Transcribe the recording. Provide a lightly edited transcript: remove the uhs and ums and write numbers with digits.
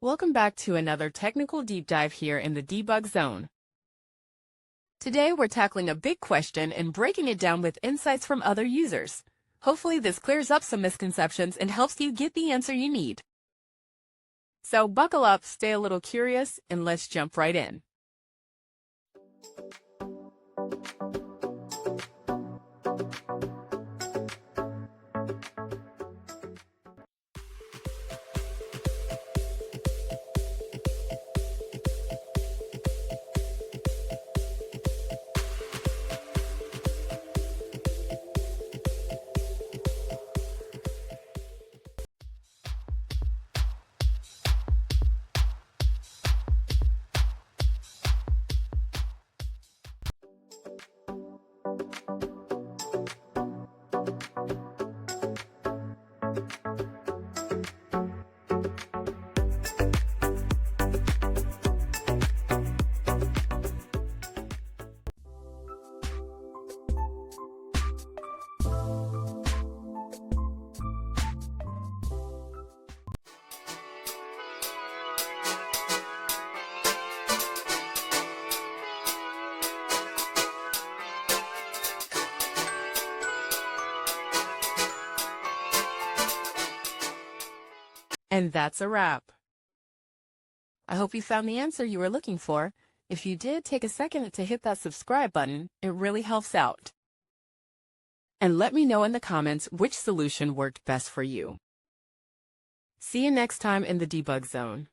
Welcome back to another technical deep dive here in the debug zone. Today we're tackling a big question and breaking it down with insights from other users. Hopefully this clears up some misconceptions and helps you get the answer you need. So buckle up, stay a little curious, and let's jump right in. And that's a wrap. I hope you found the answer you were looking for. If you did, take a second to hit that subscribe button. It really helps out. And let me know in the comments which solution worked best for you. See you next time in the debug zone.